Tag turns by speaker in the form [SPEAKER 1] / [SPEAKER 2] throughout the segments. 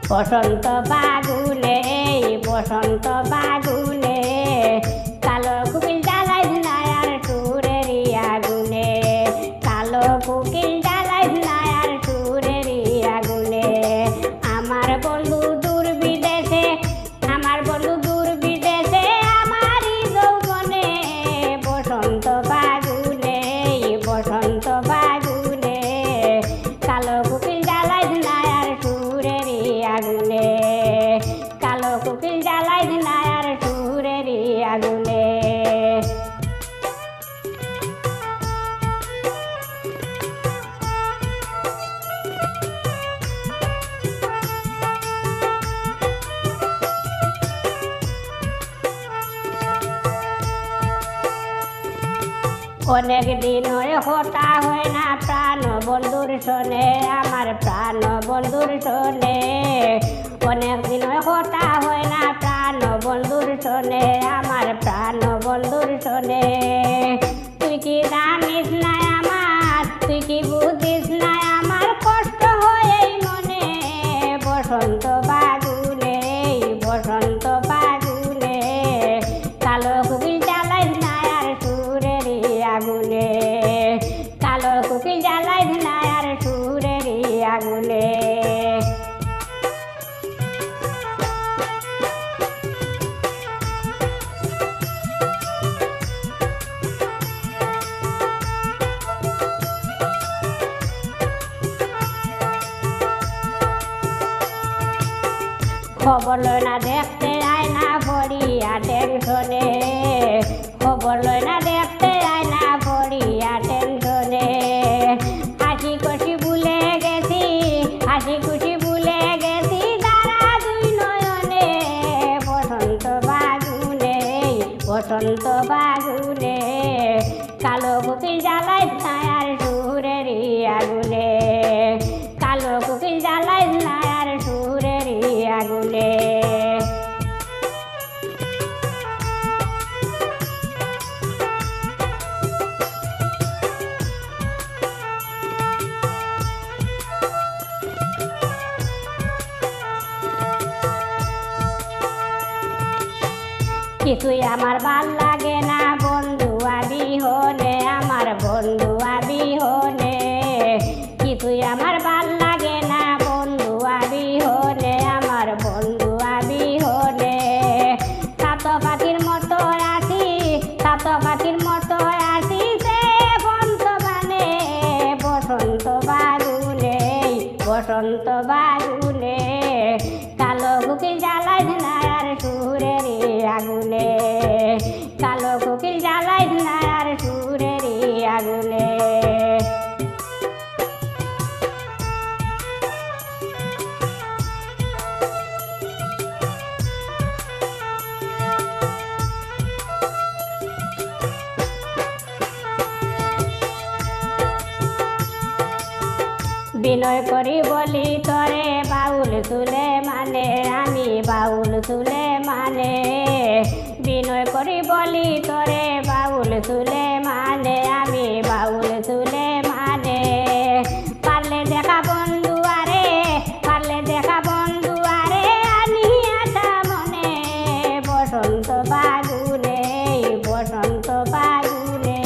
[SPEAKER 1] বসন্ত ফাগুনে বসন্ত ফাগুনে কালো কোকিল জ্বালাই নায়ার সুরের আগুনে কালো কোকিল জ্বালাই নায়ার সুরের আগুনে আমার বন্ধু দূর বিদেশে আমার বন্ধু দূর বিদেশে আমারই যৌবনে বসন্ত ফাগুনে বসন্ত ফাগুনে কালো কোকিল জ্বালাই নায়ার সুরের আগুনে কালো কোকিল জ্বালাই নায়ার সুরের আগুনে অনেক দিন হতা হয় না প্রাণ বন্ধুর শোনে আমার প্রাণ বন্ধুর শোনে অনেক দিন হতা হয় না প্রাণ বন্ধুর শোনে আমার প্রাণ বন্ধুর শোনে তুই কি জানিস না আমার তুই কি বুঝিস না আমার কষ্ট হয় এই মনে বসন্ত ফাগুনে বসন্ত ফাগুনে কালো কোকিল জ্বালাই নায়ার সুরের আগুনে কালো কোকিল জ্বালাই নায়ার সুরের আগুনে খবর লয় না দেখতে আয় না পড়িয়া টেনশনে খবর লয় না দেখতে আয় না পড়িয়া টেনশনে হাসি খুশি ভুলে গেছি হাসি খুশি ভুলে গেছি তারা দুই নয়নে বসন্ত ফাগুনে বসন্ত ফাগুনে কালো কোকিল জ্বালাই নায়ার সুরের আগুনে কালো কোকিল জ্বালাই নায়ার সুরের আগুনে কিছুই আমার ভাল লাগে না বন্ধু বিহনে আমার বন্ধু বিহনে কিছুই আমার ভাল লাগে না বন্ধু বিহনে আমার বন্ধু বিহনে সাত পাখির মতো আছি সাত পাখির মতো আছি সে বন্ধবানে বসন্ত ফাগুনে বসন্ত ফাগুনে কালো কোকিল জ্বালাই নায়ার সুরের আগুনে কালো কোকিল জ্বালাই নায়ার সুরের আগুনে বিনয় করি বলি তরে বাউল চুলে মানে আমি বাউল চুলে মানে বিনয় করি বলি তরে বাউল চুলে মানে আমি বাউল চুলে মানে পারলে দেখা বন্ধু আরে পারলে দেখা বন্ধু আরে আনি আশা মনে বসন্ত ফাগুনে বসন্ত ফাগুনে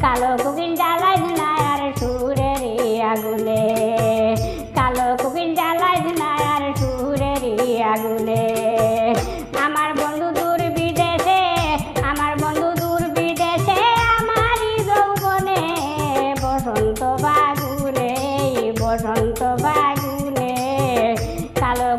[SPEAKER 1] কালো কোকিল জ্বালাই নায়ার সুরের আগুনে কালো কোকিল জ্বালাই নায়ার সুরের আগুনে আমার বন্ধু দূর বিদেশে আমার বন্ধু দূর বিদেশে আমারই যৌবনে বসন্ত ফাগুনে বসন্ত ফাগুনে কালো